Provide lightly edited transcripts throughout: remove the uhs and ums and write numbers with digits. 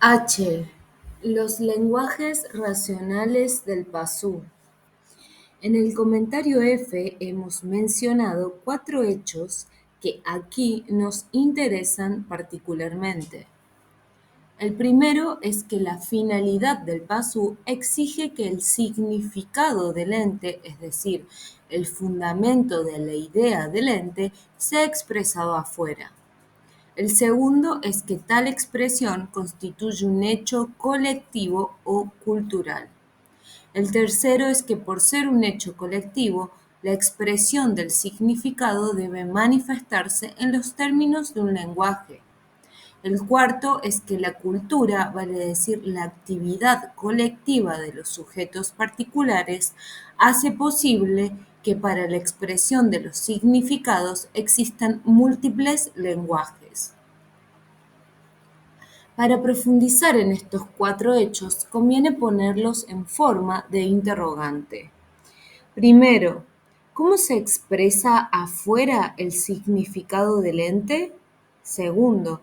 H. Los lenguajes racionales del Pazú. En el comentario F hemos mencionado 4 hechos que aquí nos interesan particularmente. El primero es que la finalidad del Pazú exige que el significado del ente, es decir, el fundamento de la idea del ente, sea expresado afuera. El segundo es que tal expresión constituye un hecho colectivo o cultural. El tercero es que por ser un hecho colectivo, la expresión del significado debe manifestarse en los términos de un lenguaje. El cuarto es que la cultura, vale decir la actividad colectiva de los sujetos particulares, hace posible que para la expresión de los significados existan múltiples lenguajes. Para profundizar en estos 4 hechos, conviene ponerlos en forma de interrogante. Primero, ¿cómo se expresa afuera el significado del ente? Segundo,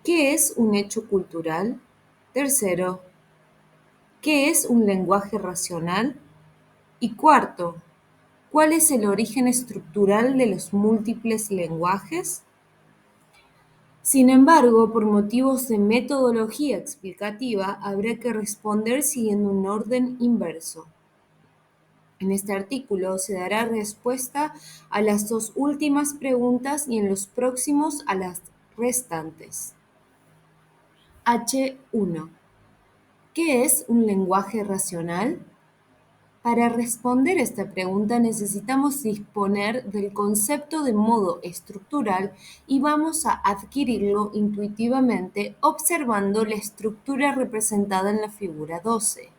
¿qué es un hecho cultural? Tercero, ¿qué es un lenguaje racional? Y cuarto, ¿cuál es el origen estructural de los múltiples lenguajes? Sin embargo, por motivos de metodología explicativa, habrá que responder siguiendo un orden inverso. En este artículo se dará respuesta a las 2 últimas preguntas y en los próximos a las restantes. H1. ¿Qué es un lenguaje racional? Para responder esta pregunta necesitamos disponer del concepto de modo estructural y vamos a adquirirlo intuitivamente observando la estructura representada en la figura 12.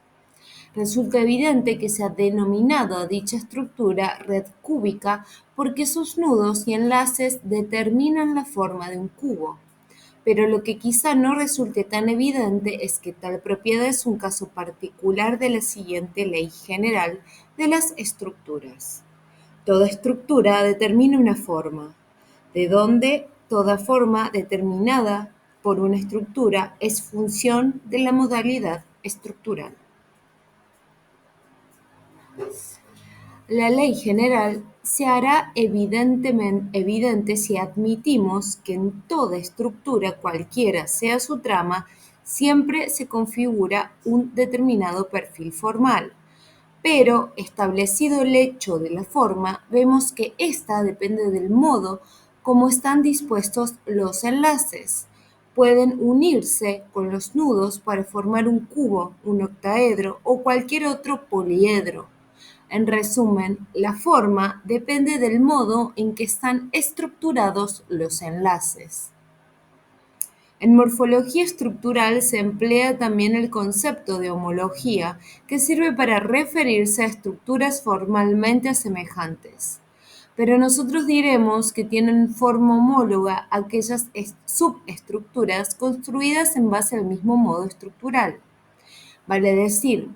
Resulta evidente que se ha denominado a dicha estructura red cúbica porque sus nudos y enlaces determinan la forma de un cubo. Pero lo que quizá no resulte tan evidente es que tal propiedad es un caso particular de la siguiente ley general de las estructuras. Toda estructura determina una forma, de donde toda forma determinada por una estructura es función de la modalidad estructural. La ley general se hará evidente si admitimos que en toda estructura, cualquiera sea su trama, siempre se configura un determinado perfil formal. Pero, establecido el hecho de la forma, vemos que ésta depende del modo como están dispuestos los enlaces. Pueden unirse con los nudos para formar un cubo, un octaedro o cualquier otro poliedro. En resumen, la forma depende del modo en que están estructurados los enlaces. En morfología estructural se emplea también el concepto de homología, que sirve para referirse a estructuras formalmente semejantes. Pero nosotros diremos que tienen forma homóloga aquellas subestructuras construidas en base al mismo modo estructural. Vale decir,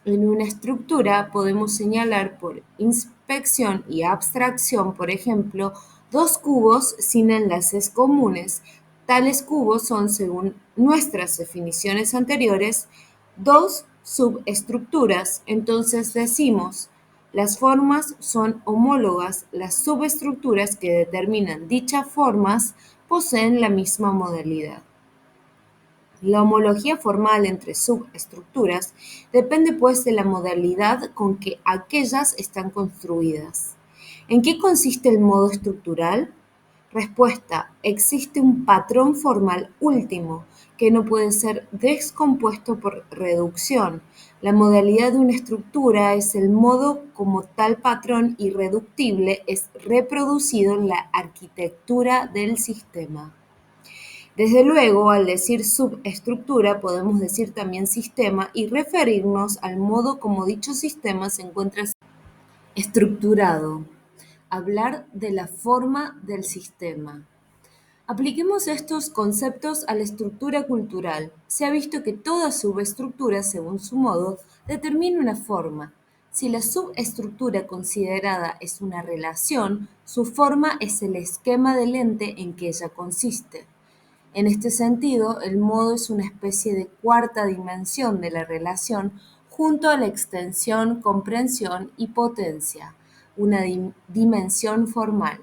en una estructura podemos señalar por inspección y abstracción, por ejemplo, 2 cubos sin enlaces comunes. Tales cubos son, según nuestras definiciones anteriores, 2 subestructuras. Entonces decimos, las formas son homólogas, las subestructuras que determinan dichas formas poseen la misma modalidad. La homología formal entre subestructuras depende pues de la modalidad con que aquellas están construidas. ¿En qué consiste el modo estructural? Respuesta: existe un patrón formal último que no puede ser descompuesto por reducción. La modalidad de una estructura es el modo como tal patrón irreductible es reproducido en la arquitectura del sistema. Desde luego, al decir subestructura podemos decir también sistema y referirnos al modo como dicho sistema se encuentra estructurado. Hablar de la forma del sistema. Apliquemos estos conceptos a la estructura cultural. Se ha visto que toda subestructura, según su modo, determina una forma. Si la subestructura considerada es una relación, su forma es el esquema del ente en que ella consiste. En este sentido, el modo es una especie de cuarta dimensión de la relación junto a la extensión, comprensión y potencia, una dimensión formal.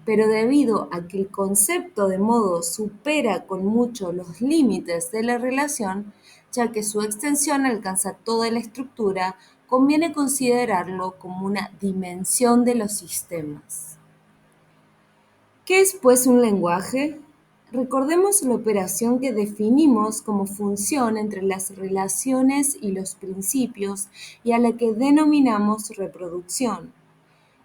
Pero debido a que el concepto de modo supera con mucho los límites de la relación, ya que su extensión alcanza toda la estructura, conviene considerarlo como una dimensión de los sistemas. ¿Qué es pues un lenguaje? Recordemos la operación que definimos como función entre las relaciones y los principios y a la que denominamos reproducción.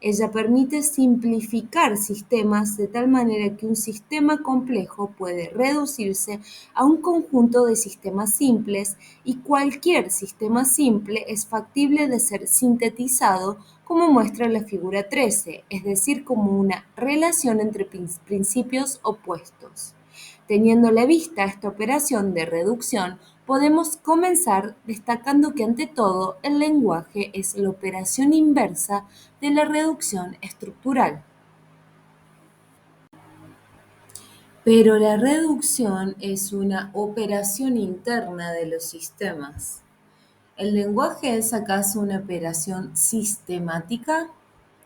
Ella permite simplificar sistemas de tal manera que un sistema complejo puede reducirse a un conjunto de sistemas simples y cualquier sistema simple es factible de ser sintetizado como muestra la figura 13, es decir, como una relación entre principios opuestos. Teniendo a la vista esta operación de reducción, podemos comenzar destacando que ante todo el lenguaje es la operación inversa de la reducción estructural. Pero la reducción es una operación interna de los sistemas. ¿El lenguaje es acaso una operación sistemática?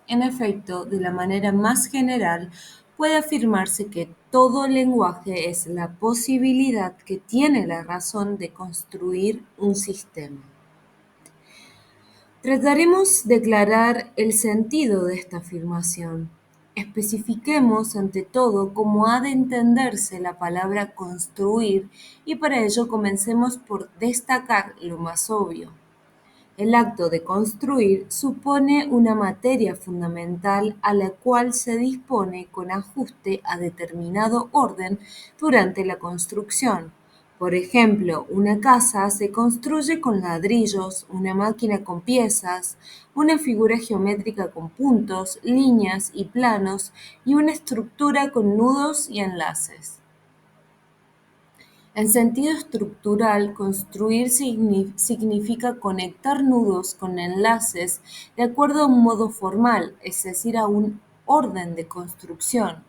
En efecto, de la manera más general, puede afirmarse que todo lenguaje es la posibilidad que tiene la razón de construir un sistema. Trataremos de aclarar el sentido de esta afirmación. Especifiquemos ante todo cómo ha de entenderse la palabra construir y para ello comencemos por destacar lo más obvio. El acto de construir supone una materia fundamental a la cual se dispone con ajuste a determinado orden durante la construcción. Por ejemplo, una casa se construye con ladrillos, una máquina con piezas, una figura geométrica con puntos, líneas y planos y una estructura con nudos y enlaces. En sentido estructural, construir significa conectar nudos con enlaces de acuerdo a un modo formal, es decir, a un orden de construcción.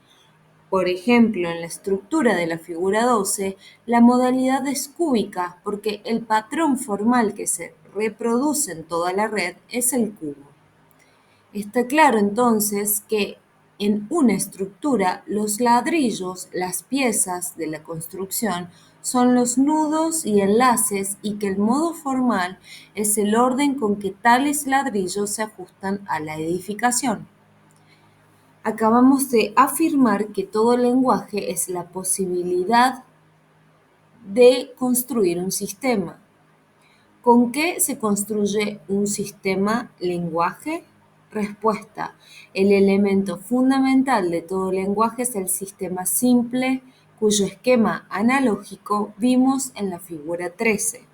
Por ejemplo, en la estructura de la figura 12, la modalidad es cúbica porque el patrón formal que se reproduce en toda la red es el cubo. Está claro entonces que en una estructura los ladrillos, las piezas de la construcción, son los nudos y enlaces y que el modo formal es el orden con que tales ladrillos se ajustan a la edificación. Acabamos de afirmar que todo lenguaje es la posibilidad de construir un sistema. ¿Con qué se construye un sistema lenguaje? Respuesta. El elemento fundamental de todo lenguaje es el sistema simple, cuyo esquema analógico vimos en la figura 13.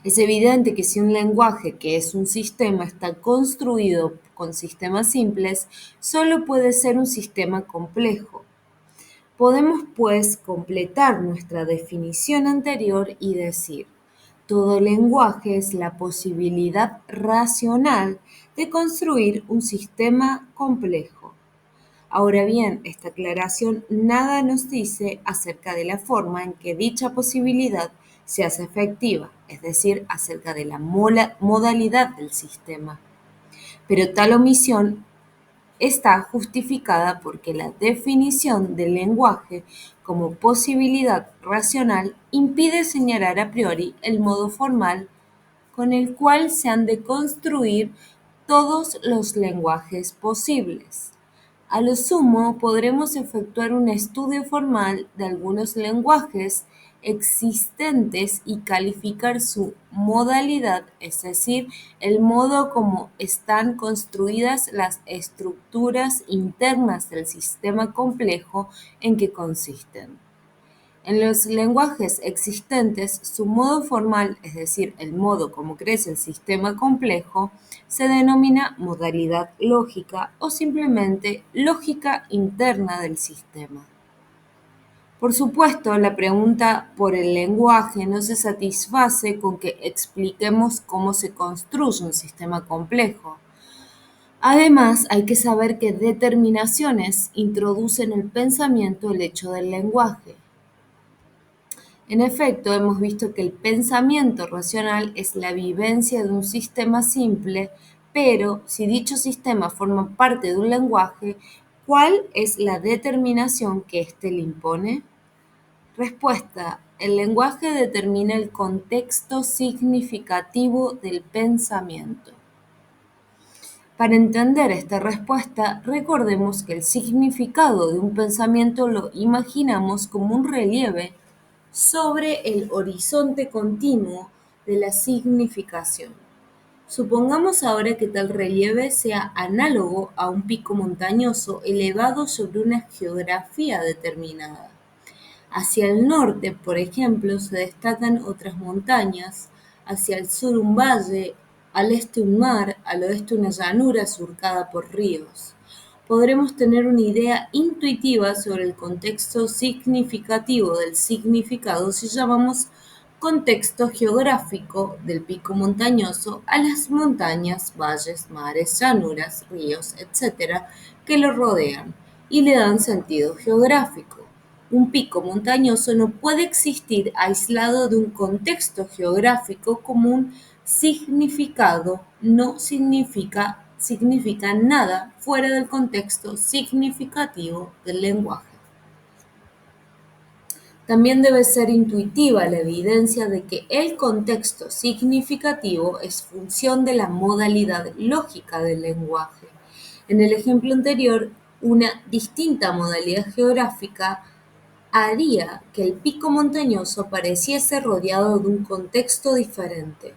Es evidente que si un lenguaje, que es un sistema, está construido con sistemas simples, solo puede ser un sistema complejo. Podemos, pues, completar nuestra definición anterior y decir: todo lenguaje es la posibilidad racional de construir un sistema complejo. Ahora bien, esta aclaración nada nos dice acerca de la forma en que dicha posibilidad se hace efectiva, es decir, acerca de la modalidad del sistema. Pero tal omisión está justificada porque la definición del lenguaje como posibilidad racional impide señalar a priori el modo formal con el cual se han de construir todos los lenguajes posibles. A lo sumo, podremos efectuar un estudio formal de algunos lenguajes existentes y calificar su modalidad, es decir, el modo como están construidas las estructuras internas del sistema complejo en que consisten. En los lenguajes existentes, su modo formal, es decir, el modo como crece el sistema complejo, se denomina modalidad lógica o simplemente lógica interna del sistema. Por supuesto, la pregunta por el lenguaje no se satisface con que expliquemos cómo se construye un sistema complejo. Además, hay que saber que determinaciones introducen el pensamiento el hecho del lenguaje. En efecto, hemos visto que el pensamiento racional es la vivencia de un sistema simple, pero si dicho sistema forma parte de un lenguaje, ¿cuál es la determinación que éste le impone? Respuesta: el lenguaje determina el contexto significativo del pensamiento. Para entender esta respuesta, recordemos que el significado de un pensamiento lo imaginamos como un relieve sobre el horizonte continuo de la significación. Supongamos ahora que tal relieve sea análogo a un pico montañoso elevado sobre una geografía determinada. Hacia el norte, por ejemplo, se destacan otras montañas, hacia el sur un valle, al este un mar, al oeste una llanura surcada por ríos. Podremos tener una idea intuitiva sobre el contexto significativo del significado si llamamos contexto geográfico del pico montañoso a las montañas, valles, mares, llanuras, ríos, etc., que lo rodean y le dan sentido geográfico. Un pico montañoso no puede existir aislado de un contexto geográfico como un significado no significa nada fuera del contexto significativo del lenguaje. También debe ser intuitiva la evidencia de que el contexto significativo es función de la modalidad lógica del lenguaje. En el ejemplo anterior, una distinta modalidad geográfica haría que el pico montañoso pareciese rodeado de un contexto diferente.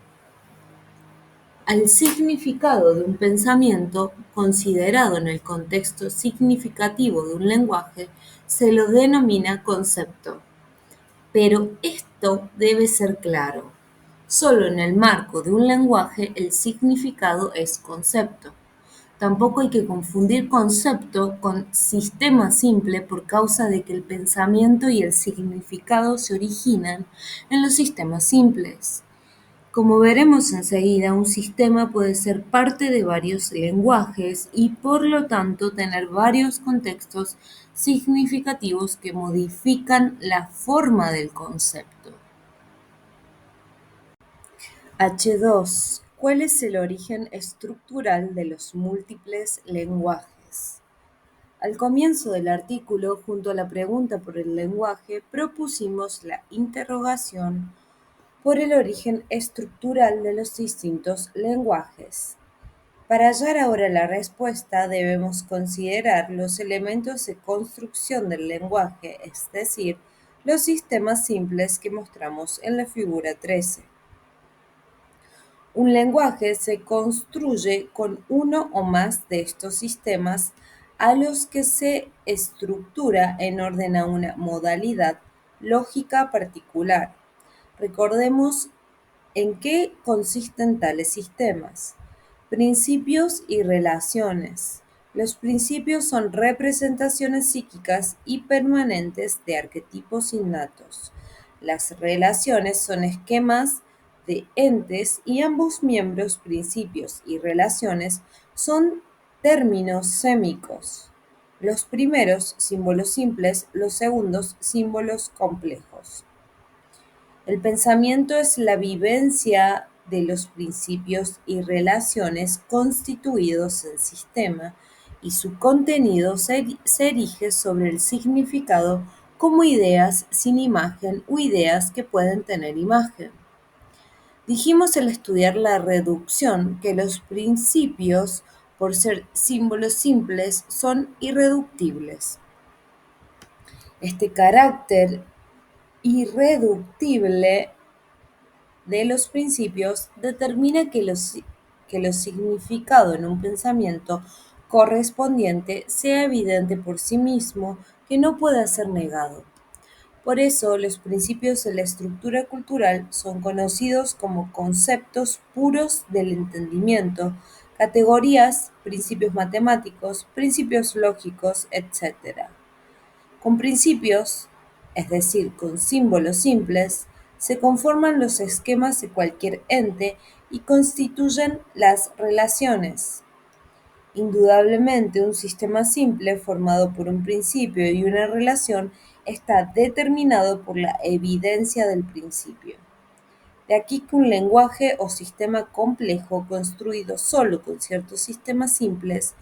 Al significado de un pensamiento, considerado en el contexto significativo de un lenguaje, se lo denomina concepto. Pero esto debe ser claro. Solo en el marco de un lenguaje el significado es concepto. Tampoco hay que confundir concepto con sistema simple por causa de que el pensamiento y el significado se originan en los sistemas simples. Como veremos enseguida, un sistema puede ser parte de varios lenguajes y por lo tanto tener varios contextos significativos que modifican la forma del concepto. H2. ¿Cuál es el origen estructural de los múltiples lenguajes? Al comienzo del artículo, junto a la pregunta por el lenguaje, propusimos la interrogación por el origen estructural de los distintos lenguajes. Para hallar ahora la respuesta, debemos considerar los elementos de construcción del lenguaje, es decir, los sistemas simples que mostramos en la figura 13. Un lenguaje se construye con uno o más de estos sistemas a los que se estructura en orden a una modalidad lógica particular. Recordemos en qué consisten tales sistemas. Principios y relaciones. Los principios son representaciones psíquicas y permanentes de arquetipos innatos. Las relaciones son esquemas de entes y ambos miembros, principios y relaciones, son términos sémicos. Los primeros, símbolos simples, los segundos, símbolos complejos. El pensamiento es la vivencia de los principios y relaciones constituidos en sistema y su contenido se erige sobre el significado como ideas sin imagen o ideas que pueden tener imagen. Dijimos al estudiar la reducción que los principios, por ser símbolos simples, son irreductibles. Este carácter irreductible de los principios determina que lo significado en un pensamiento correspondiente sea evidente por sí mismo, que no pueda ser negado. Por eso, los principios de la estructura cultural son conocidos como conceptos puros del entendimiento, categorías, principios matemáticos, principios lógicos, etc. Con principios, es decir, con símbolos simples, se conforman los esquemas de cualquier ente y constituyen las relaciones. Indudablemente, un sistema simple formado por un principio y una relación está determinado por la evidencia del principio. De aquí que un lenguaje o sistema complejo construido solo con ciertos sistemas simples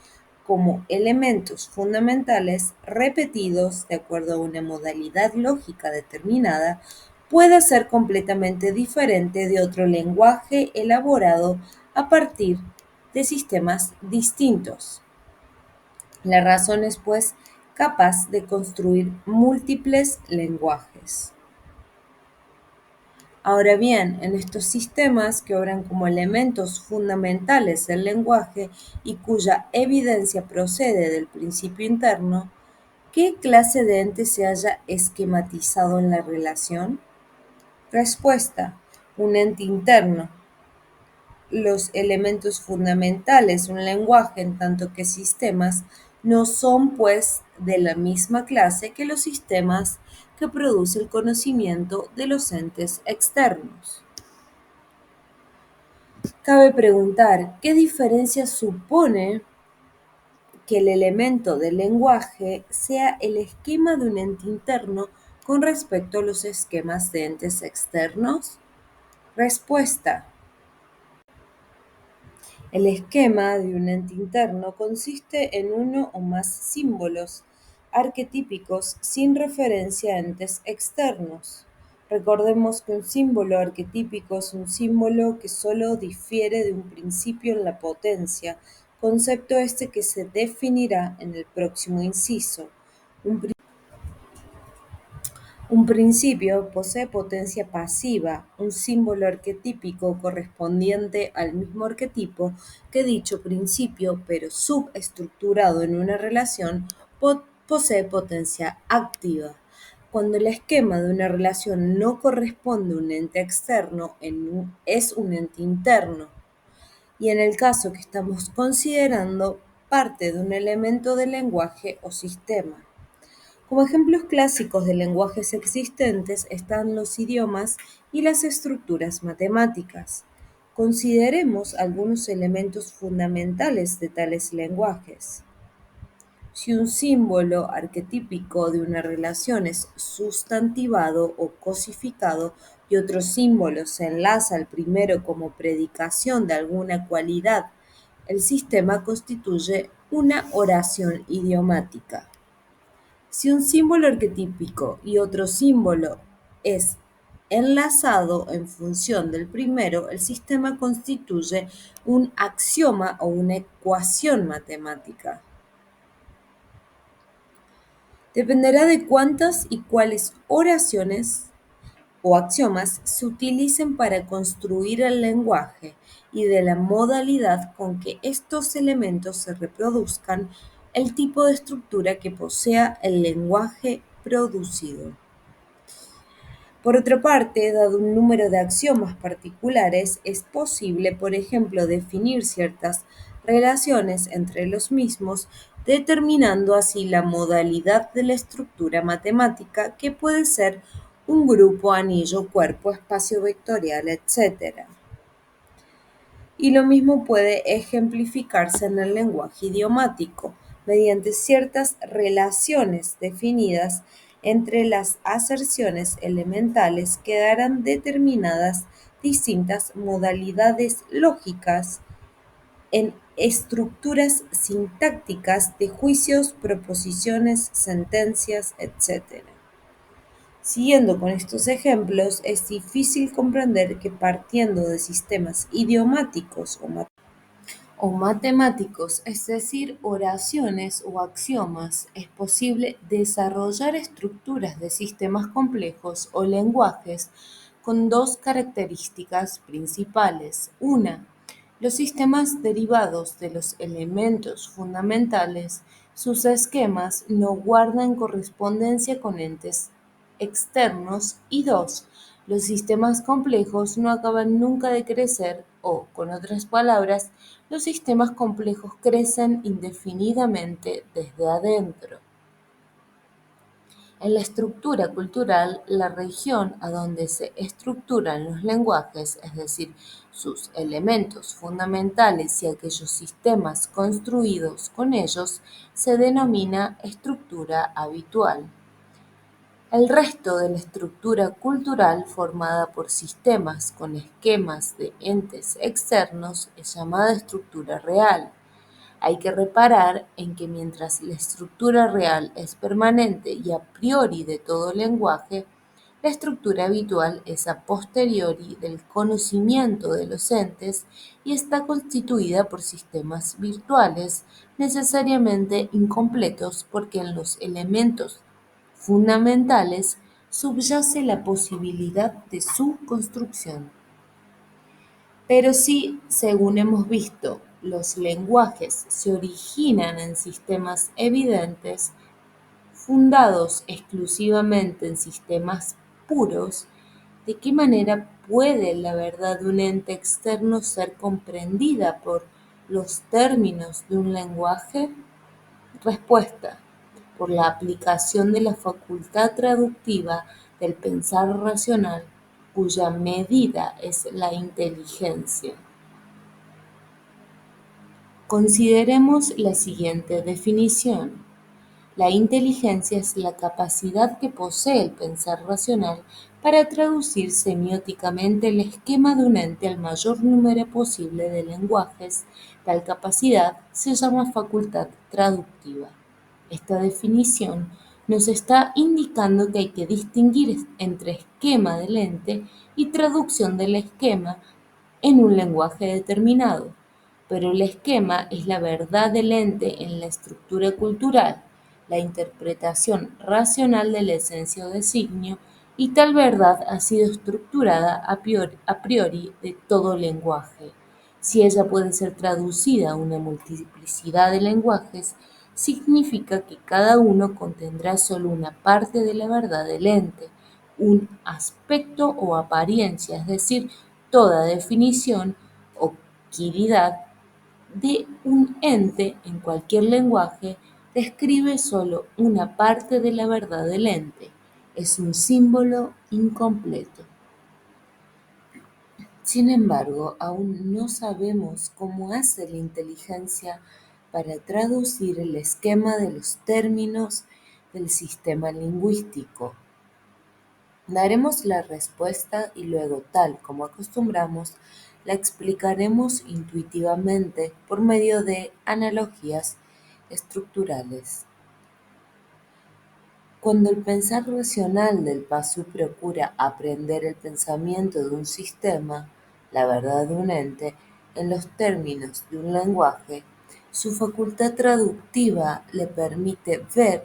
como elementos fundamentales repetidos de acuerdo a una modalidad lógica determinada pueda ser completamente diferente de otro lenguaje elaborado a partir de sistemas distintos. La razón es, pues, capaz de construir múltiples lenguajes. Ahora bien, en estos sistemas que obran como elementos fundamentales del lenguaje y cuya evidencia procede del principio interno, ¿qué clase de ente se haya esquematizado en la relación? Respuesta: un ente interno. Los elementos fundamentales de un lenguaje, en tanto que sistemas, no son, pues, de la misma clase que los sistemas que produce el conocimiento de los entes externos. Cabe preguntar, ¿qué diferencia supone que el elemento del lenguaje sea el esquema de un ente interno con respecto a los esquemas de entes externos? Respuesta: el esquema de un ente interno consiste en uno o más símbolos arquetípicos sin referencia a entes externos. Recordemos que un símbolo arquetípico es un símbolo que solo difiere de un principio en la potencia, concepto este que se definirá en el próximo inciso. Un un principio posee potencia pasiva, un símbolo arquetípico correspondiente al mismo arquetipo que dicho principio, pero subestructurado en una relación, posee potencia activa. Cuando el esquema de una relación no corresponde a un ente externo, es un ente interno. Y en el caso que estamos considerando, parte de un elemento del lenguaje o sistema. Como ejemplos clásicos de lenguajes existentes están los idiomas y las estructuras matemáticas. Consideremos algunos elementos fundamentales de tales lenguajes. Si un símbolo arquetípico de una relación es sustantivado o cosificado y otro símbolo se enlaza al primero como predicación de alguna cualidad, el sistema constituye una oración idiomática. Si un símbolo arquetípico y otro símbolo es enlazado en función del primero, el sistema constituye un axioma o una ecuación matemática. Dependerá de cuántas y cuáles oraciones o axiomas se utilicen para construir el lenguaje y de la modalidad con que estos elementos se reproduzcan, el tipo de estructura que posea el lenguaje producido. Por otra parte, dado un número de axiomas particulares, es posible, por ejemplo, definir ciertas relaciones entre los mismos, determinando así la modalidad de la estructura matemática, que puede ser un grupo, anillo, cuerpo, espacio vectorial, etc. Y lo mismo puede ejemplificarse en el lenguaje idiomático, mediante ciertas relaciones definidas entre las aserciones elementales que darán determinadas distintas modalidades lógicas en estructuras sintácticas de juicios, proposiciones, sentencias, etc. Siguiendo con estos ejemplos, es difícil comprender que partiendo de sistemas idiomáticos o matemáticos, es decir, oraciones o axiomas, es posible desarrollar estructuras de sistemas complejos o lenguajes con dos características principales. Una, los sistemas derivados de los elementos fundamentales, sus esquemas no guardan correspondencia con entes externos y dos, los sistemas complejos no acaban nunca de crecer o, con otras palabras, los sistemas complejos crecen indefinidamente desde adentro. En la estructura cultural, la región a donde se estructuran los lenguajes, es decir, sus elementos fundamentales y aquellos sistemas construidos con ellos, se denomina estructura habitual. El resto de la estructura cultural, formada por sistemas con esquemas de entes externos, es llamada estructura real. Hay que reparar en que mientras la estructura real es permanente y a priori de todo lenguaje, la estructura habitual es a posteriori del conocimiento de los entes y está constituida por sistemas virtuales, necesariamente incompletos porque en los elementos fundamentales subyace la posibilidad de su construcción. Pero si, según hemos visto, los lenguajes se originan en sistemas evidentes, fundados exclusivamente en sistemas puros, ¿de qué manera puede la verdad de un ente externo ser comprendida por los términos de un lenguaje? Respuesta: por la aplicación de la facultad traductiva del pensar racional, cuya medida es la inteligencia. Consideremos la siguiente definición. La inteligencia es la capacidad que posee el pensar racional para traducir semióticamente el esquema de un ente al mayor número posible de lenguajes. Tal capacidad se llama facultad traductiva. Esta definición nos está indicando que hay que distinguir entre esquema del ente y traducción del esquema en un lenguaje determinado, pero el esquema es la verdad del ente en la estructura cultural, la interpretación racional de la esencia o designio, y tal verdad ha sido estructurada a priori de todo lenguaje. Si ella puede ser traducida a una multiplicidad de lenguajes, significa que cada uno contendrá solo una parte de la verdad del ente, un aspecto o apariencia, es decir, toda definición o quiridad de un ente en cualquier lenguaje describe solo una parte de la verdad del ente, es un símbolo incompleto. Sin embargo, aún no sabemos cómo hace la inteligencia para traducir el esquema de los términos del sistema lingüístico. Daremos la respuesta y luego, tal como acostumbramos, la explicaremos intuitivamente por medio de analogías estructurales. Cuando el pensar racional del Passu procura aprender el pensamiento de un sistema, la verdad de un ente, en los términos de un lenguaje, su facultad traductiva le permite ver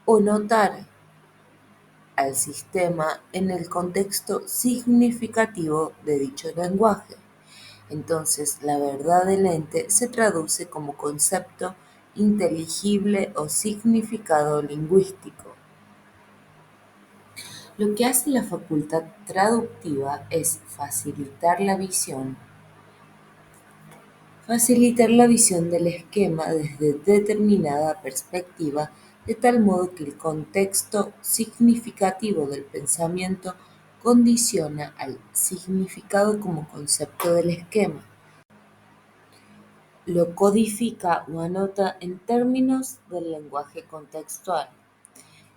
o notar al sistema en el contexto significativo de dicho lenguaje. Entonces, la verdad del ente se traduce como concepto inteligible o significado lingüístico. Lo que hace la facultad traductiva es facilitar la visión del esquema desde determinada perspectiva, de tal modo que el contexto significativo del pensamiento condiciona al significado como concepto del esquema. Lo codifica o anota en términos del lenguaje contextual.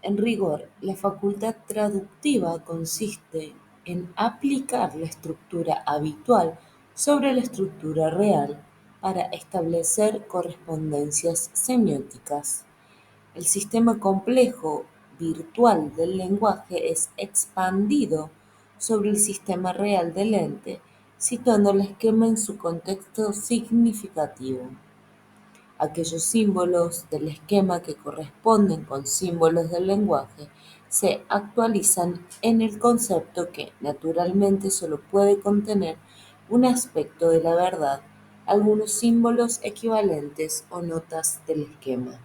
En rigor, la facultad traductiva consiste en aplicar la estructura habitual sobre la estructura real para establecer correspondencias semióticas. El sistema complejo virtual del lenguaje es expandido sobre el sistema real del ente, situando el esquema en su contexto significativo. Aquellos símbolos del esquema que corresponden con símbolos del lenguaje se actualizan en el concepto que, naturalmente, solo puede contener un aspecto de la verdad, algunos símbolos equivalentes o notas del esquema.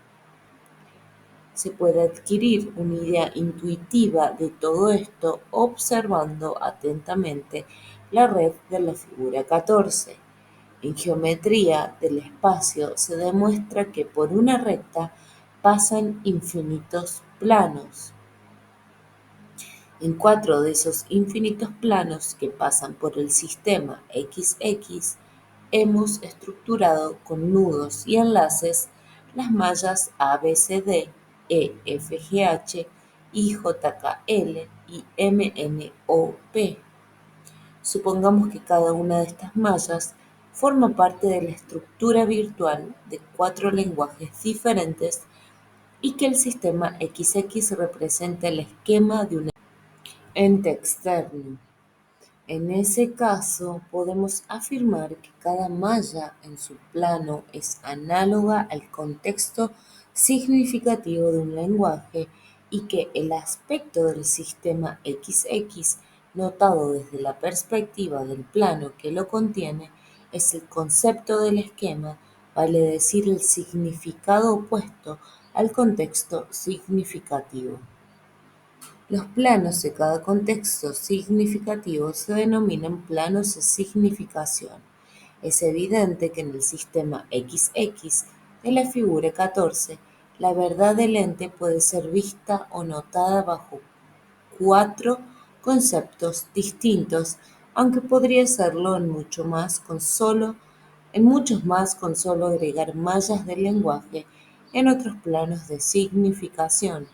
Se puede adquirir una idea intuitiva de todo esto observando atentamente la red de la figura 14. En geometría del espacio se demuestra que por una recta pasan infinitos planos. En 4 de esos infinitos planos que pasan por el sistema XX, hemos estructurado con nudos y enlaces las mallas ABCD, EFGH, IJKL y MNOP. Supongamos que cada una de estas mallas forma parte de la estructura virtual de 4 lenguajes diferentes y que el sistema XX representa el esquema de un ente externo. En ese caso, podemos afirmar que cada malla en su plano es análoga al contexto significativo de un lenguaje y que el aspecto del sistema XX, notado desde la perspectiva del plano que lo contiene, es el concepto del esquema, vale decir el significado opuesto al contexto significativo. Los planos de cada contexto significativo se denominan planos de significación. Es evidente que en el sistema XX de la figura 14, la verdad del ente puede ser vista o notada bajo 4 conceptos distintos, aunque podría serlo en muchos más con solo agregar mallas del lenguaje en otros planos de significación.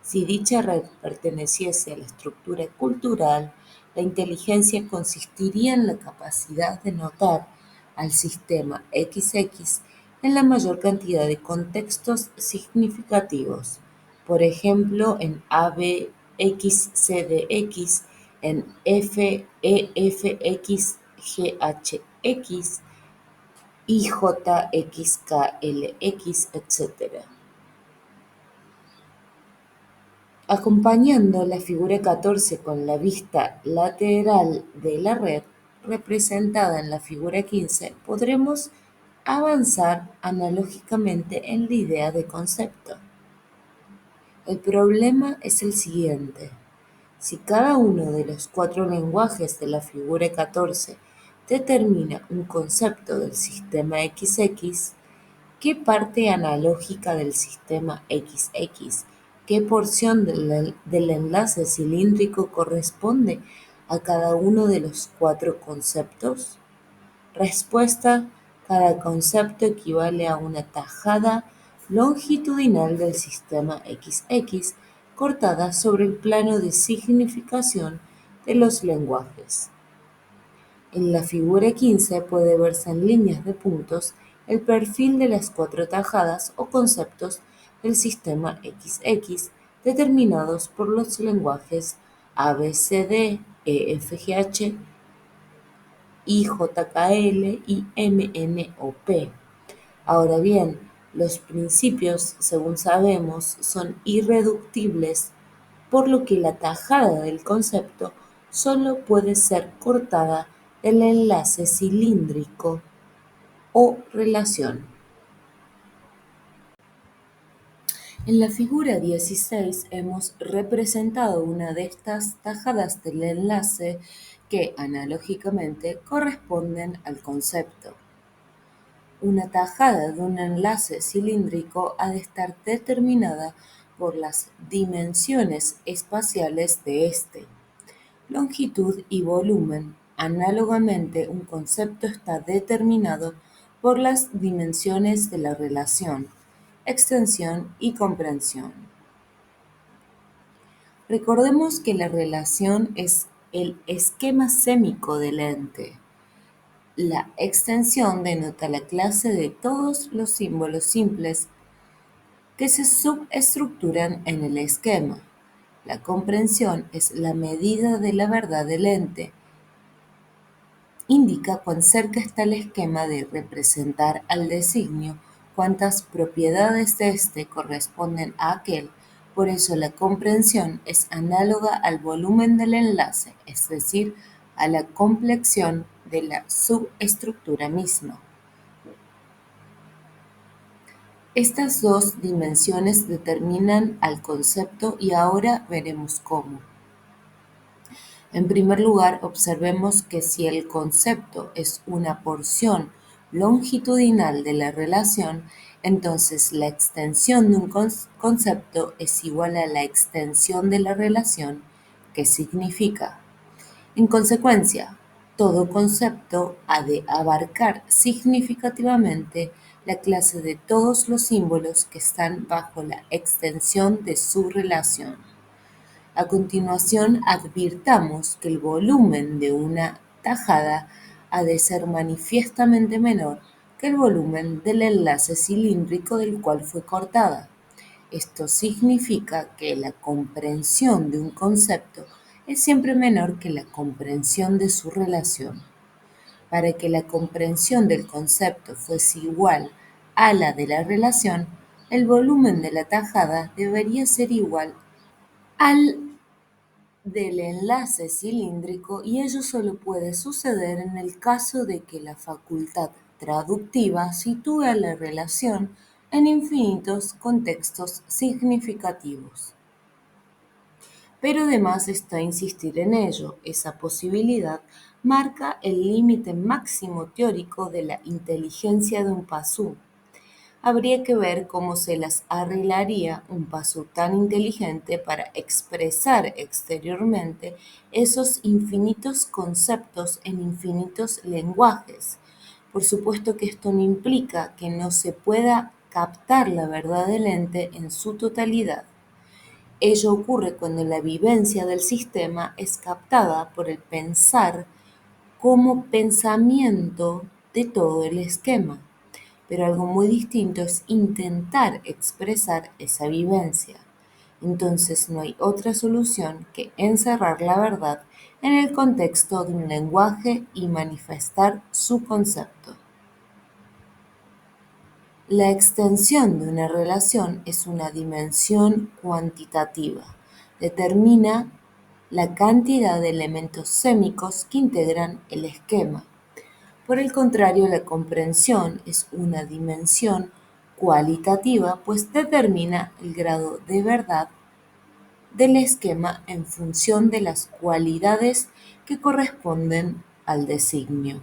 Si dicha red perteneciese a la estructura cultural, la inteligencia consistiría en la capacidad de notar al sistema XX en la mayor cantidad de contextos significativos, por ejemplo en ABXCDX, en FEFXGHX, IJXKLX, etc. Acompañando la figura 14 con la vista lateral de la red, representada en la figura 15, podremos avanzar analógicamente en la idea de concepto. El problema es el siguiente. Si cada uno de los 4 lenguajes de la figura 14 determina un concepto del sistema XX, ¿qué parte analógica del sistema XX, qué porción del enlace cilíndrico corresponde a cada uno de los 4 conceptos? Respuesta: cada concepto equivale a una tajada longitudinal del sistema XX cortada sobre el plano de significación de los lenguajes. En la figura 15 puede verse en líneas de puntos el perfil de las 4 tajadas o conceptos del sistema XX determinados por los lenguajes ABCD, EFGH, IJKL y MNOP. Ahora bien, los principios, según sabemos, son irreductibles, por lo que la tajada del concepto solo puede ser cortada del enlace cilíndrico o relación. En la figura 16 hemos representado una de estas tajadas del enlace que analógicamente corresponden al concepto. Una tajada de un enlace cilíndrico ha de estar determinada por las dimensiones espaciales de este, longitud y volumen. Análogamente, un concepto está determinado por las dimensiones de la relación, extensión y comprensión. Recordemos que la relación es el esquema sémico del ente. La extensión denota la clase de todos los símbolos simples que se subestructuran en el esquema. La comprensión es la medida de la verdad del ente. Indica cuán cerca está el esquema de representar al designio, cuántas propiedades de éste corresponden a aquel. Por eso la comprensión es análoga al volumen del enlace, es decir, a la complexión de la subestructura misma. Estas dos dimensiones determinan al concepto y ahora veremos cómo. En primer lugar, observemos que si el concepto es una porción longitudinal de la relación, Entonces, la extensión de un concepto es igual a la extensión de la relación, que significa, en consecuencia, todo concepto ha de abarcar significativamente la clase de todos los símbolos que están bajo la extensión de su relación. A continuación, advirtamos que el volumen de una tajada ha de ser manifiestamente menor que el volumen del enlace cilíndrico del cual fue cortada. Esto significa que la comprensión de un concepto es siempre menor que la comprensión de su relación. Para que la comprensión del concepto fuese igual a la de la relación, el volumen de la tajada debería ser igual al del enlace cilíndrico, y ello solo puede suceder en el caso de que la facultad traductiva sitúe a la relación en infinitos contextos significativos. Pero de más está insistir en ello, esa posibilidad marca el límite máximo teórico de la inteligencia de un pasú. Habría que ver cómo se las arreglaría un pasú tan inteligente para expresar exteriormente esos infinitos conceptos en infinitos lenguajes. Por supuesto que esto no implica que no se pueda captar la verdad del ente en su totalidad. Ello ocurre cuando la vivencia del sistema es captada por el pensar como pensamiento de todo el esquema. Pero algo muy distinto es intentar expresar esa vivencia. Entonces no hay otra solución que encerrar la verdad en el contexto de un lenguaje y manifestar su concepto. La extensión de una relación es una dimensión cuantitativa. Determina la cantidad de elementos sémicos que integran el esquema. Por el contrario, la comprensión es una dimensión cualitativa, pues determina el grado de verdad del esquema en función de las cualidades que corresponden al designio.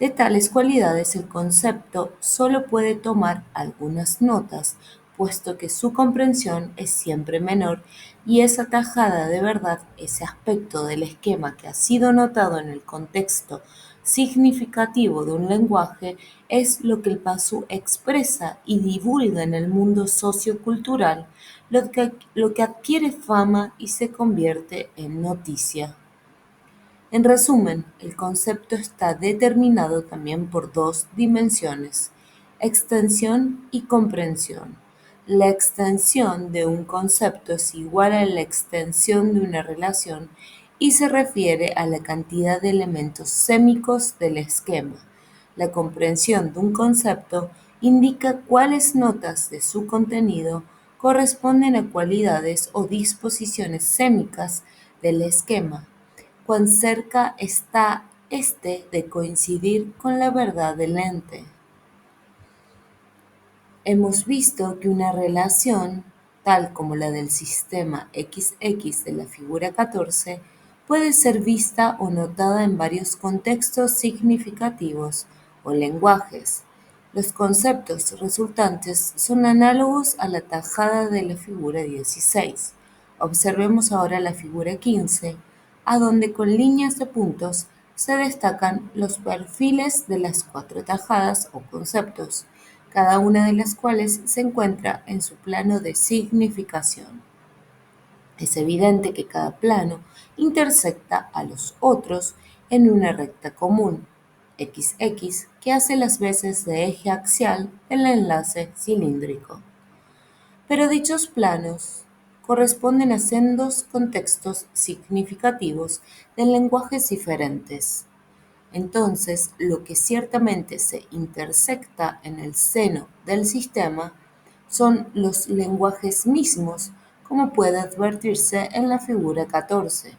De tales cualidades el concepto solo puede tomar algunas notas, puesto que su comprensión es siempre menor y esa tajada de verdad, ese aspecto del esquema que ha sido notado en el contexto significativo de un lenguaje, es lo que el pasú expresa y divulga en el mundo sociocultural, lo que adquiere fama y se convierte en noticia. En resumen, el concepto está determinado también por dos dimensiones: extensión y comprensión. La extensión de un concepto es igual a la extensión de una relación y se refiere a la cantidad de elementos sémicos del esquema. La comprensión de un concepto indica cuáles notas de su contenido corresponden a cualidades o disposiciones sémicas del esquema, cuán cerca está éste de coincidir con la verdad del ente. Hemos visto que una relación, tal como la del sistema XX de la figura 14, puede ser vista o notada en varios contextos significativos o lenguajes. Los conceptos resultantes son análogos a la tajada de la figura 16. Observemos ahora la figura 15, a donde con líneas de puntos se destacan los perfiles de las cuatro tajadas o conceptos, cada una de las cuales se encuentra en su plano de significación. Es evidente que cada plano intersecta a los otros en una recta común, XX, que hace las veces de eje axial del enlace cilíndrico. Pero dichos planos corresponden a sendos contextos significativos de lenguajes diferentes. Entonces, lo que ciertamente se intersecta en el seno del sistema son los lenguajes mismos, como puede advertirse en la figura 14.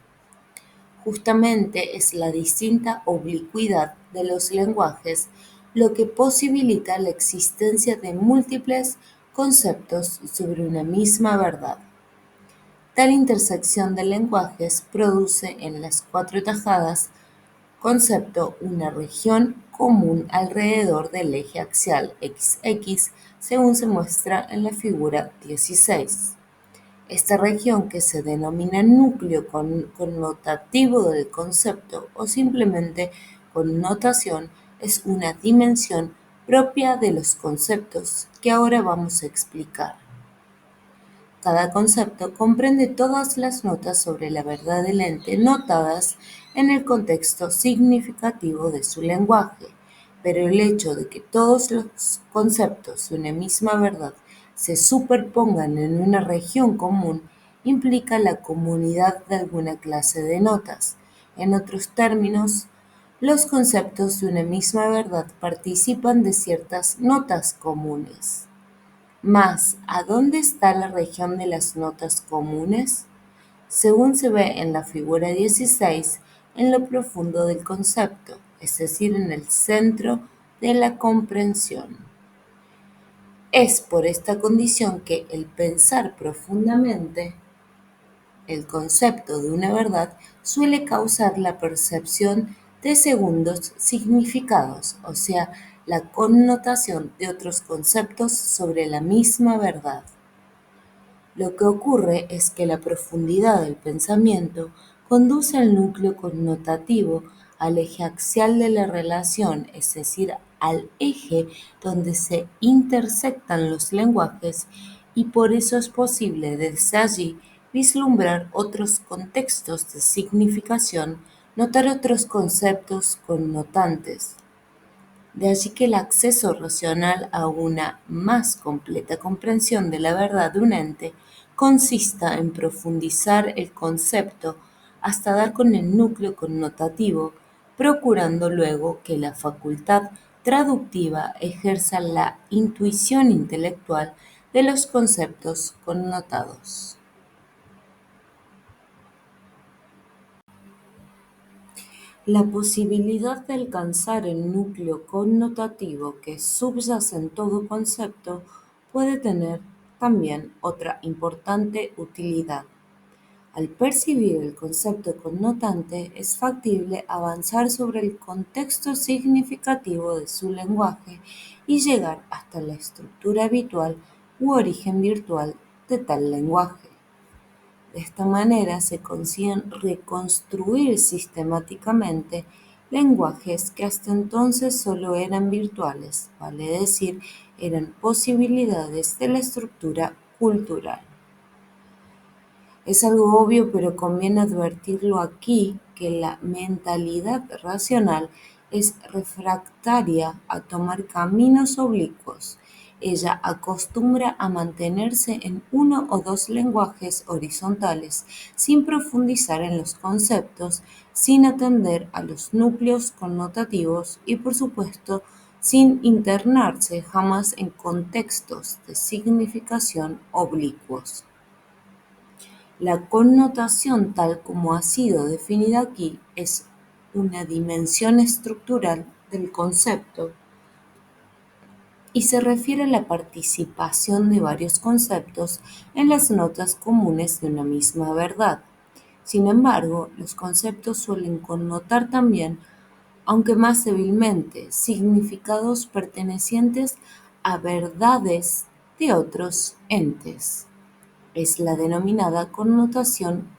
Justamente es la distinta oblicuidad de los lenguajes lo que posibilita la existencia de múltiples conceptos sobre una misma verdad. Tal intersección de lenguajes produce en las cuatro tajadas concepto una región común alrededor del eje axial XX, según se muestra en la figura 16. Esta región, que se denomina núcleo connotativo del concepto o simplemente connotación, es una dimensión propia de los conceptos que ahora vamos a explicar. Cada concepto comprende todas las notas sobre la verdad del ente notadas en el contexto significativo de su lenguaje, pero el hecho de que todos los conceptos de una misma verdad se superpongan en una región común implica la comunidad de alguna clase de notas. En otros términos, los conceptos de una misma verdad participan de ciertas notas comunes. Mas, ¿a dónde está la región de las notas comunes? Según se ve en la figura 16, en lo profundo del concepto, es decir, en el centro de la comprensión. Es por esta condición que el pensar profundamente el concepto de una verdad suele causar la percepción de segundos significados, o sea, la connotación de otros conceptos sobre la misma verdad. Lo que ocurre es que la profundidad del pensamiento conduce al núcleo connotativo, al eje axial de la relación, es decir, al eje donde se intersectan los lenguajes, y por eso es posible desde allí vislumbrar otros contextos de significación, notar otros conceptos connotantes. De allí que el acceso racional a una más completa comprensión de la verdad de un ente consista en profundizar el concepto hasta dar con el núcleo connotativo, procurando luego que la facultad traductiva ejerza la intuición intelectual de los conceptos connotados. La posibilidad de alcanzar el núcleo connotativo que subyace en todo concepto puede tener también otra importante utilidad. Al percibir el concepto connotante, es factible avanzar sobre el contexto significativo de su lenguaje y llegar hasta la estructura habitual u origen virtual de tal lenguaje. De esta manera se consiguen reconstruir sistemáticamente lenguajes que hasta entonces solo eran virtuales, vale decir, eran posibilidades de la estructura cultural. Es algo obvio, pero conviene advertirlo aquí, que la mentalidad racional es refractaria a tomar caminos oblicuos. Ella acostumbra a mantenerse en uno o dos lenguajes horizontales, sin profundizar en los conceptos, sin atender a los núcleos connotativos y, por supuesto, sin internarse jamás en contextos de significación oblicuos. La connotación, tal como ha sido definida aquí, es una dimensión estructural del concepto y se refiere a la participación de varios conceptos en las notas comunes de una misma verdad. Sin embargo, los conceptos suelen connotar también, aunque más débilmente, significados pertenecientes a verdades de otros entes. Es la denominada connotación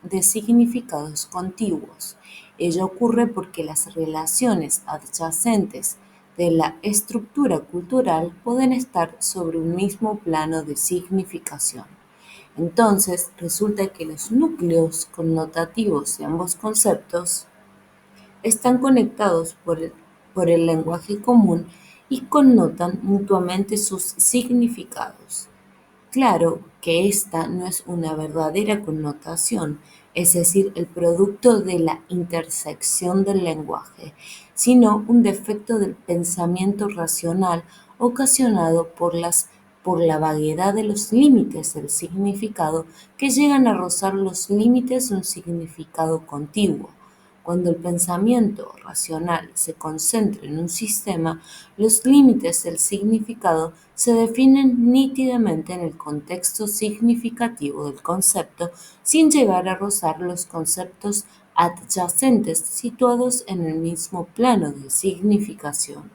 de significados contiguos. Ello ocurre porque las relaciones adyacentes de la estructura cultural pueden estar sobre un mismo plano de significación. Entonces, resulta que los núcleos connotativos de ambos conceptos están conectados por el lenguaje común y connotan mutuamente sus significados. Claro que esta no es una verdadera connotación, es decir, el producto de la intersección del lenguaje, sino un defecto del pensamiento racional ocasionado por la vaguedad de los límites del significado que llegan a rozar los límites de un significado contiguo. Cuando el pensamiento racional se concentra en un sistema, los límites del significado se definen nítidamente en el contexto significativo del concepto sin llegar a rozar los conceptos adyacentes situados en el mismo plano de significación.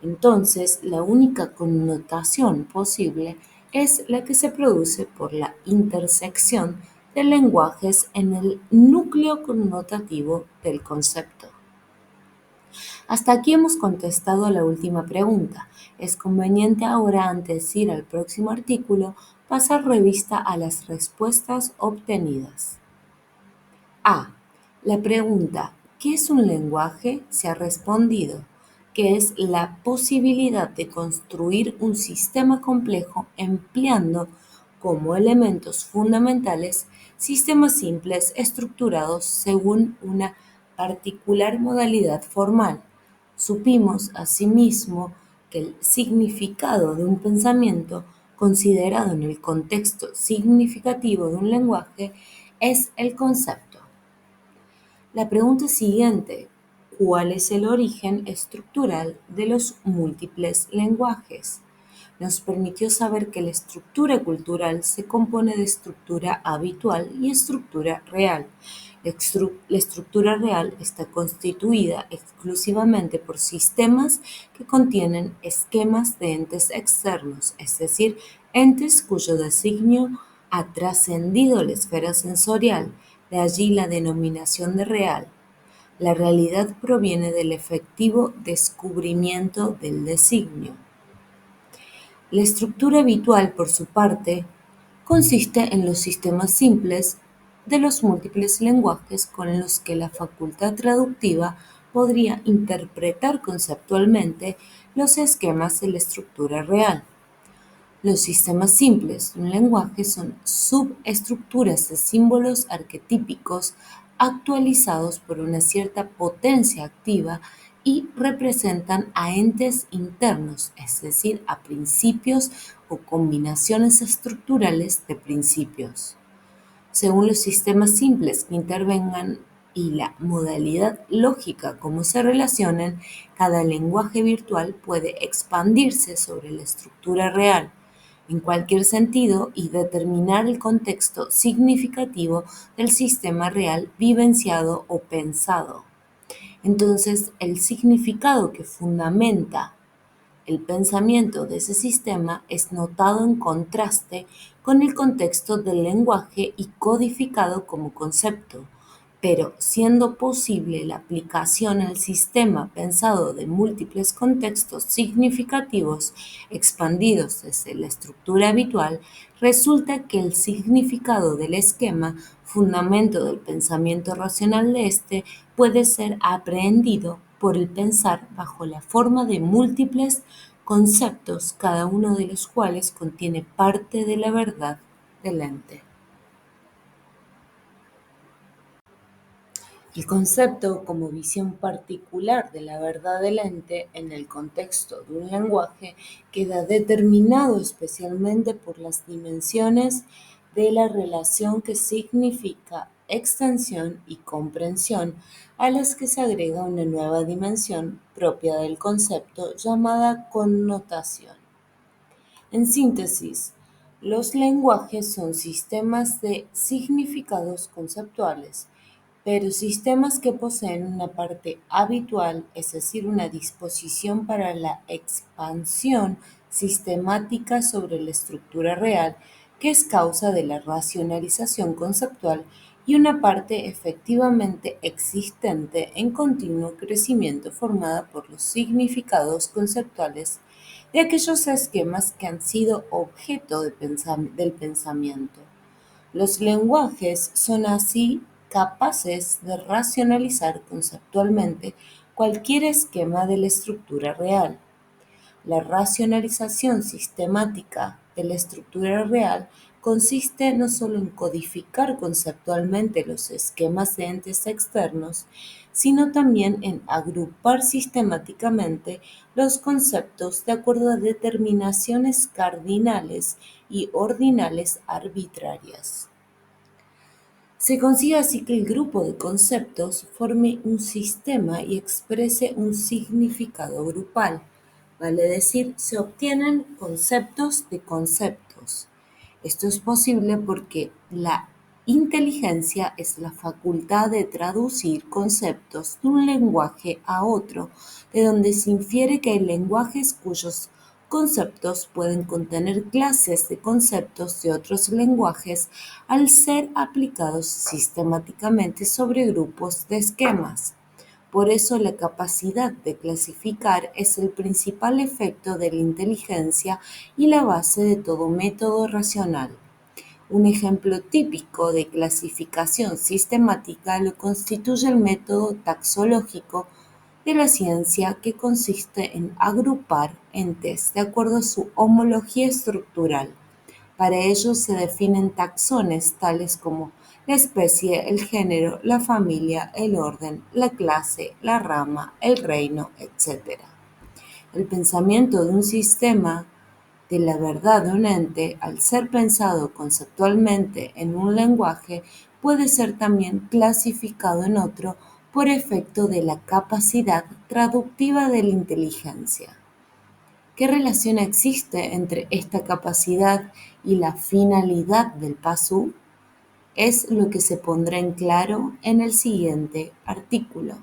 Entonces, la única connotación posible es la que se produce por la intersección de lenguajes en el núcleo connotativo del concepto. Hasta aquí hemos contestado a la última pregunta. Es conveniente ahora, antes de ir al próximo artículo, pasar revista a las respuestas obtenidas. A. La pregunta ¿qué es un lenguaje? Se ha respondido que es la posibilidad de construir un sistema complejo empleando como elementos fundamentales sistemas simples estructurados según una particular modalidad formal. Supimos, asimismo, que el significado de un pensamiento considerado en el contexto significativo de un lenguaje es el concepto. La pregunta siguiente, ¿cuál es el origen estructural de los múltiples lenguajes? Nos permitió saber que la estructura cultural se compone de estructura habitual y estructura real. La estructura real está constituida exclusivamente por sistemas que contienen esquemas de entes externos, es decir, entes cuyo designio ha trascendido la esfera sensorial, de allí la denominación de real. La realidad proviene del efectivo descubrimiento del designio. La estructura habitual, por su parte, consiste en los sistemas simples de los múltiples lenguajes con los que la facultad traductiva podría interpretar conceptualmente los esquemas de la estructura real. Los sistemas simples de un lenguaje son subestructuras de símbolos arquetípicos actualizados por una cierta potencia activa y representan a entes internos, es decir, a principios o combinaciones estructurales de principios. Según los sistemas simples que intervengan y la modalidad lógica como se relacionan, cada lenguaje virtual puede expandirse sobre la estructura real en cualquier sentido y determinar el contexto significativo del sistema real vivenciado o pensado. Entonces, el significado que fundamenta el pensamiento de ese sistema es notado en contraste con el contexto del lenguaje y codificado como concepto, pero siendo posible la aplicación al sistema pensado de múltiples contextos significativos expandidos desde la estructura habitual, resulta que el significado del esquema, fundamento del pensamiento racional de éste, puede ser aprehendido por el pensar bajo la forma de múltiples conceptos, cada uno de los cuales contiene parte de la verdad del ente. El concepto como visión particular de la verdad del ente en el contexto de un lenguaje queda determinado especialmente por las dimensiones de la relación que significa extensión y comprensión, a las que se agrega una nueva dimensión propia del concepto llamada connotación. En síntesis, los lenguajes son sistemas de significados conceptuales, pero sistemas que poseen una parte habitual, es decir, una disposición para la expansión sistemática sobre la estructura real, que es causa de la racionalización conceptual, y una parte efectivamente existente en continuo crecimiento formada por los significados conceptuales de aquellos esquemas que han sido objeto del pensamiento. Los lenguajes son así capaces de racionalizar conceptualmente cualquier esquema de la estructura real. La racionalización sistemática de la estructura real consiste no solo en codificar conceptualmente los esquemas de entes externos, sino también en agrupar sistemáticamente los conceptos de acuerdo a determinaciones cardinales y ordinales arbitrarias. Se consigue así que el grupo de conceptos forme un sistema y exprese un significado grupal, vale decir, se obtienen conceptos de conceptos. Esto es posible porque la inteligencia es la facultad de traducir conceptos de un lenguaje a otro, de donde se infiere que hay lenguajes cuyos conceptos pueden contener clases de conceptos de otros lenguajes al ser aplicados sistemáticamente sobre grupos de esquemas. Por eso la capacidad de clasificar es el principal efecto de la inteligencia y la base de todo método racional. Un ejemplo típico de clasificación sistemática lo constituye el método taxológico de la ciencia, que consiste en agrupar entes de acuerdo a su homología estructural. Para ello se definen taxones tales como la especie, el género, la familia, el orden, la clase, la rama, el reino, etc. El pensamiento de un sistema de la verdad de un ente, al ser pensado conceptualmente en un lenguaje, puede ser también clasificado en otro por efecto de la capacidad traductiva de la inteligencia. ¿Qué relación existe entre esta capacidad y la finalidad del PASU? Es lo que se pondrá en claro en el siguiente artículo.